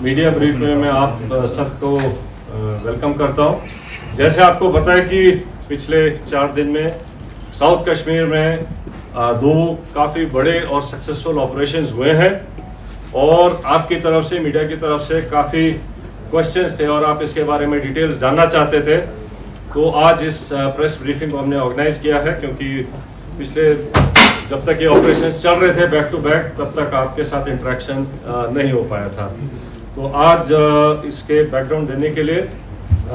Media brief में मैं आप सबको वेलकम करता हूं। जैसे आपको पता है कि पिछले 4 दिन में साउथ कश्मीर में 2 काफ़ी बड़े और सक्सेसफुल ऑपरेशंस हुए हैं और आपकी तरफ से, मीडिया की तरफ से काफ़ी क्वेश्चंस थे और आप इसके बारे में डिटेल्स जानना चाहते थे। तो आज इस प्रेस ब्रीफिंग को हमने ऑर्गेनाइज किया है क्योंकि पिछले जब तक ये ऑपरेशंस चल रहे थे बैक टू बैक, तब तक आपके साथ इंटरेक्शन नहीं हो पाया था। तो आज इसके बैकग्राउंड देने के लिए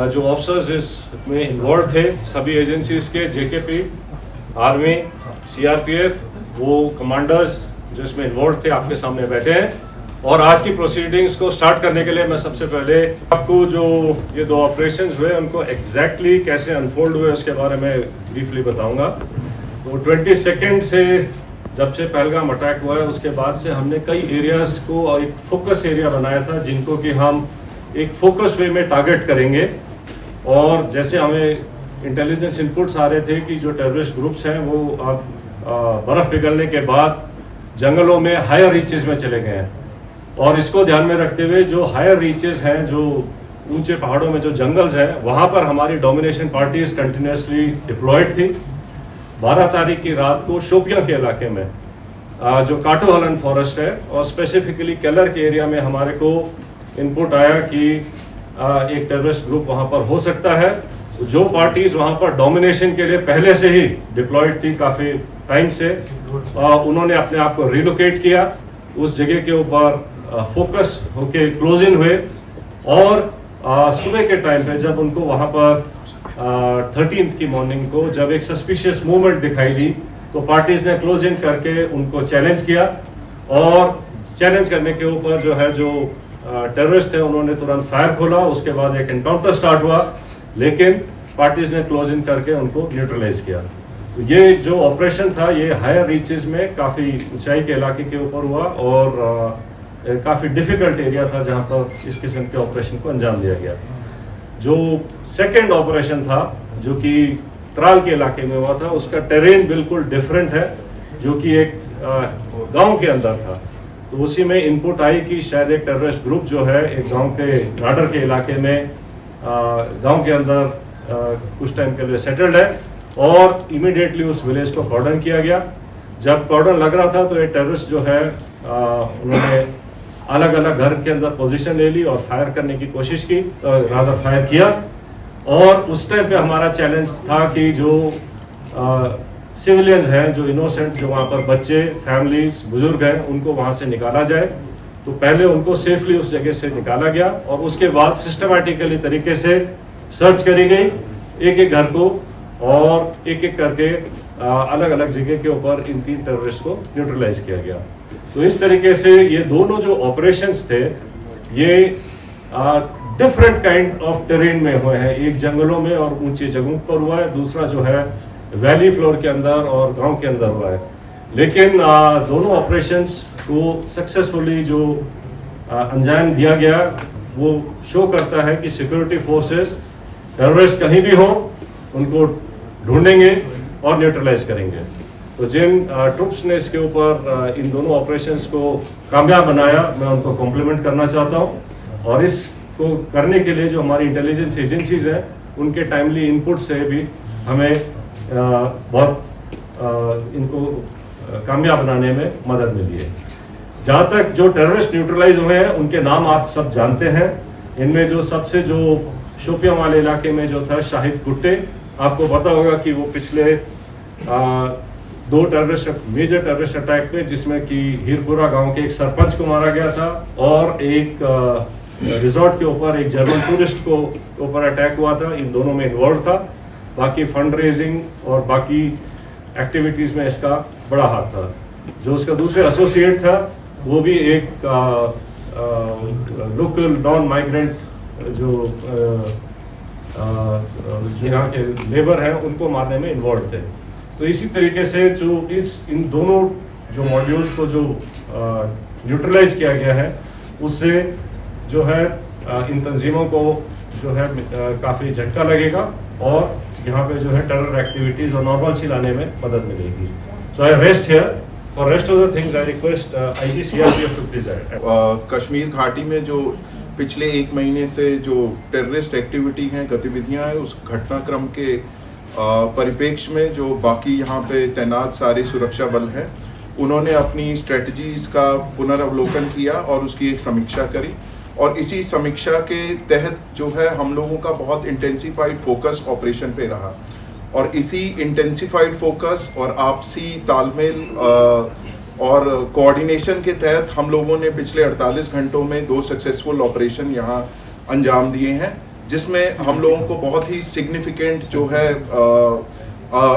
जो ऑफिसर्स इसमें इन्वॉल्व थे, सभी एजेंसीज के, जेकेपी, आर्मी, सीआरपीएफ, वो कमांडर्स जो इसमें इन्वॉल्व थे आपके सामने बैठे हैं। और आज की प्रोसीडिंग्स को स्टार्ट करने के लिए मैं सबसे पहले आपको जो ये 2 ऑपरेशंस हुए उनको एग्जैक्टली कैसे अनफोल्ड हुए उसके बारे में ब्रीफली बताऊंगा। तो 22 से जब से पहलगाम अटैक हुआ है उसके बाद से हमने कई एरियाज को एक फोकस एरिया बनाया था जिनको कि हम एक फोकस वे में टारगेट करेंगे। और जैसे हमें इंटेलिजेंस इनपुट्स आ रहे थे कि जो टेररिस्ट ग्रुप्स हैं वो अब बर्फ़ पिघलने के बाद जंगलों में हायर रीचेस में चले गए हैं। और इसको ध्यान में रखते हुए जो हायर रीचेस हैं, जो ऊंचे पहाड़ों में जो जंगल्स हैं, वहाँ पर हमारी डोमिनेशन पार्टीज कंटिन्यूसली डिप्लॉयड थी। 12 तारीख की रात को शोपियां के इलाके में जो काटोहलन फॉरेस्ट है और स्पेसिफिकली केलर के एरिया में हमारे को इनपुट आया कि एक टेररिस्ट ग्रुप वहां पर हो सकता है। जो पार्टीज वहां पर डोमिनेशन के लिए पहले से ही डिप्लॉयड थी काफ़ी टाइम से, उन्होंने अपने आप को रिलोकेट किया, उस जगह के ऊपर फोकस होके क्लोज इन हुए। और सुबह के टाइम पे जब उनको वहां पर 13th की मॉर्निंग को जब एक सस्पिशियस मूवमेंट दिखाई दी तो पार्टीज ने क्लोज इन करके उनको चैलेंज किया। और चैलेंज करने के ऊपर जो टेररिस्ट थे उन्होंने तुरंत फायर खोला। उसके बाद एक एनकाउंटर स्टार्ट हुआ, लेकिन पार्टीज ने क्लोज इन करके उनको न्यूट्रलाइज किया। तो ये जो ऑपरेशन था ये हायर रीचेस में काफ़ी ऊंचाई के इलाके के ऊपर हुआ और काफ़ी डिफिकल्ट एरिया था जहां पर इस किस्म के ऑपरेशन को अंजाम दिया गया। जो सेकेंड ऑपरेशन था जो कि त्राल के इलाके में हुआ था, उसका टेरेन बिल्कुल डिफरेंट है, जो कि एक गांव के अंदर था। तो उसी में इनपुट आई कि शायद एक टेररिस्ट ग्रुप जो है एक गांव के नाडर के इलाके में गांव के अंदर कुछ टाइम के लिए सेटल्ड है और इमीडिएटली उस विलेज को कॉर्डन किया गया। जब कॉर्डन लग रहा था तो ये टेररिस्ट जो है उन्होंने अलग अलग घर के अंदर पोजीशन ले ली और फायर करने की कोशिश की, रादर फायर किया। और उस टाइम पे हमारा चैलेंज था कि जो सिविलियंस हैं, जो इनोसेंट, जो वहाँ पर बच्चे, फैमिलीज, बुजुर्ग हैं, उनको वहाँ से निकाला जाए। तो पहले उनको सेफली उस जगह से निकाला गया और उसके बाद सिस्टमैटिकली तरीके से सर्च करी गई एक एक घर को और एक एक करके अलग अलग जगह के ऊपर इन 3 टेररिस्ट को न्यूट्रलाइज किया गया। तो इस तरीके से ये दोनों जो ऑपरेशंस थे ये डिफरेंट काइंड ऑफ टेरेन में हुए हैं। एक जंगलों में और ऊंची जगहों पर हुआ है, दूसरा जो है वैली फ्लोर के अंदर और गांव के अंदर हुआ है। लेकिन दोनों ऑपरेशंस को सक्सेसफुली जो अंजाम दिया गया वो शो करता है कि सिक्योरिटी फोर्सेस टेररिस्ट कहीं भी हो उनको ढूंढेंगे और न्यूट्रलाइज करेंगे। तो जिन ट्रुप्स ने इसके ऊपर इन दोनों ऑपरेशंस को कामयाब बनाया, मैं उनको कॉम्प्लीमेंट करना चाहता हूं। और इसको करने के लिए जो हमारी इंटेलिजेंस एजेंसीज हैं उनके टाइमली इनपुट से भी हमें बहुत इनको कामयाब बनाने में मदद मिली है। जहाँ तक जो टेररिस्ट न्यूट्रलाइज हुए हैं उनके नाम आप सब जानते हैं। इनमें जो सबसे जो शोपियां वाले इलाके में जो था शाहिद गुट्टे, आपको पता होगा कि वो पिछले 2 मेजर टेररिस्ट अटैक में, जिसमें कि हीरपुरा गांव के एक सरपंच को मारा गया था और एक रिजॉर्ट के ऊपर एक जर्मन टूरिस्ट को ऊपर अटैक हुआ था, इन दोनों में इन्वॉल्व था। बाकी फंड रेजिंग और बाकी एक्टिविटीज में इसका बड़ा हाथ था। जो उसका दूसरे एसोसिएट था वो भी एक लोकल नॉन माइग्रेंट जो यहाँ के लेबर हैं उनको मारने में इन्वॉल्व थे। तो इसी तरीके से जो इन दोनों जो मॉड्यूल्स को जो न्यूट्रलाइज किया गया है उससे जो है इन तंजीमों को जो है काफ़ी झटका लगेगा और यहाँ पे जो है टेरर एक्टिविटीज और नॉर्मल लाने में मदद मिलेगी। So I rest here for rest of the things I request IG CRPF to please. Kashmir घाटी में जो पिछले 1 महीने से जो टेररिस्ट एक्टिविटी हैं, गतिविधियां हैं, उस घटनाक्रम के परिप्रेक्ष्य में जो बाकी यहाँ पे तैनात सारे सुरक्षा बल हैं, उन्होंने अपनी स्ट्रेटजीज का पुनर्वलोकन किया और उसकी एक समीक्षा करी। और इसी समीक्षा के तहत जो है हम लोगों का बहुत इंटेंसिफाइड फोकस ऑपरेशन पे रहा, और इसी इंटेंसिफाइड फोकस और आपसी तालमेल और कोऑर्डिनेशन के तहत हम लोगों ने पिछले 48 घंटों में 2 सक्सेसफुल ऑपरेशन यहाँ अंजाम दिए हैं, जिसमें हम लोगों को बहुत ही सिग्निफिकेंट जो है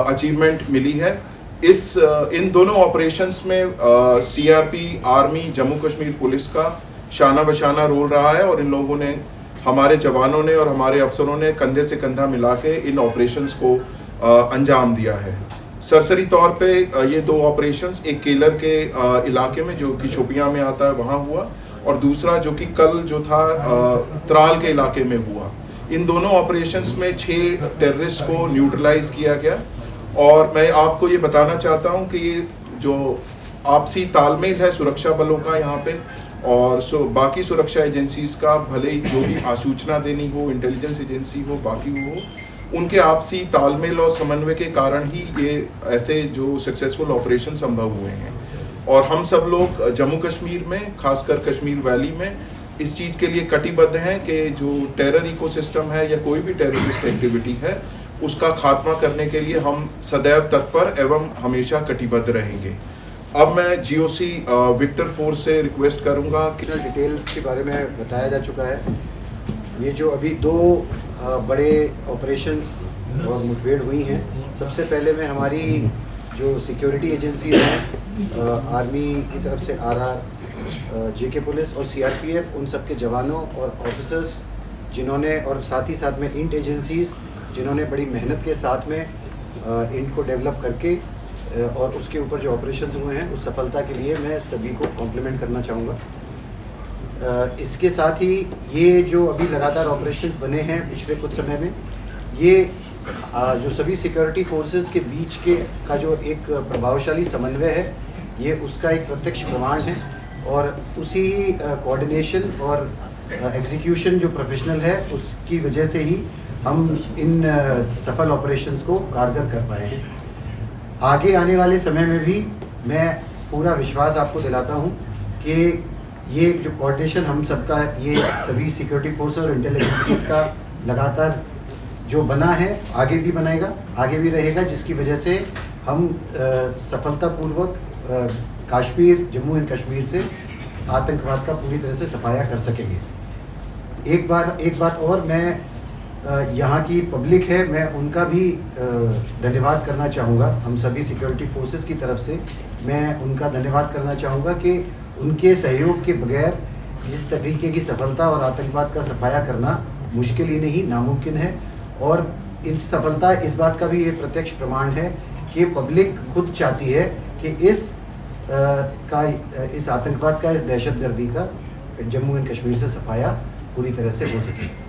अचीवमेंट मिली है। इन दोनों ऑपरेशंस में CRP, army, Jammu Kashmir police का शाना बशाना रोल रहा है, और इन लोगों ने, हमारे जवानों ने और हमारे अफसरों ने कंधे से कंधा मिला के इन ऑपरेशंस को अंजाम दिया है। सरसरी तौर पे ये 2 ऑपरेशंस, एक केलर के इलाके में जो कि शोपियां में आता है वहाँ हुआ, और दूसरा जो कि कल जो था त्राल के इलाके में हुआ। इन दोनों ऑपरेशंस में 6 टेररिस्ट को न्यूट्रलाइज किया गया। और मैं आपको ये बताना चाहता हूँ कि ये जो आपसी तालमेल है सुरक्षा बलों का यहाँ पे, और बाकी सुरक्षा एजेंसीज का, भले ही जो भी आसूचना देनी हो, इंटेलिजेंस एजेंसी हो, बाकी हो, उनके आपसी तालमेल और समन्वय के कारण ही ये ऐसे जो सक्सेसफुल ऑपरेशन संभव हुए हैं। और हम सब लोग जम्मू कश्मीर में, खासकर कश्मीर वैली में, इस चीज़ के लिए कटिबद्ध हैं कि जो टेरर इकोसिस्टम है या कोई भी टेररिस्ट एक्टिविटी है, उसका खात्मा करने के लिए हम सदैव तत्पर एवं हमेशा कटिबद्ध रहेंगे। अब मैं जीओसी विक्टर फोर्स से रिक्वेस्ट करूंगा कि डिटेल्स के बारे में बताया जा चुका है। ये जो अभी 2 बड़े ऑपरेशंस और मुठभेड़ हुई हैं, सबसे पहले में हमारी जो सिक्योरिटी एजेंसीज हैं, आर्मी की तरफ से आरआर, जेके पुलिस और सीआरपीएफ, उन सब के जवानों और ऑफिसर्स जिन्होंने, और साथ ही साथ में इंट एजेंसीज जिन्होंने बड़ी मेहनत के साथ में इंट को डेवलप करके और उसके ऊपर जो ऑपरेशंस हुए हैं, उस सफलता के लिए मैं सभी को कॉम्प्लीमेंट करना चाहूँगा। इसके साथ ही ये जो अभी लगातार ऑपरेशंस बने हैं पिछले कुछ समय में, ये जो सभी सिक्योरिटी फोर्सेस के बीच के का जो एक प्रभावशाली समन्वय है, ये उसका एक प्रत्यक्ष प्रमाण है। और उसी कोऑर्डिनेशन और एग्जीक्यूशन जो प्रोफेशनल है, उसकी वजह से ही हम इन सफल ऑपरेशंस को कारगर कर पाए हैं। आगे आने वाले समय में भी मैं पूरा विश्वास आपको दिलाता हूँ कि ये जो कोऑर्डिनेशन हम सबका, ये सभी सिक्योरिटी फोर्स और इंटेलिजेंस का लगातार जो बना है, आगे भी बनेगा, आगे भी रहेगा, जिसकी वजह से हम सफलतापूर्वक कश्मीर, जम्मू एंड कश्मीर से आतंकवाद का पूरी तरह से सफाया कर सकेंगे। एक बात और, मैं यहाँ की पब्लिक है, मैं उनका भी धन्यवाद करना चाहूँगा। हम सभी सिक्योरिटी फोर्सेस की तरफ से मैं उनका धन्यवाद करना चाहूँगा कि उनके सहयोग के बगैर जिस तरीके की सफलता और आतंकवाद का सफाया करना मुश्किल ही नहीं, नामुमकिन है। और इस सफलता, इस बात का भी ये प्रत्यक्ष प्रमाण है कि पब्लिक खुद चाहती है कि इस आतंकवाद का, इस दहशतगर्दी का जम्मू एंड कश्मीर से सफाया पूरी तरह से हो सके।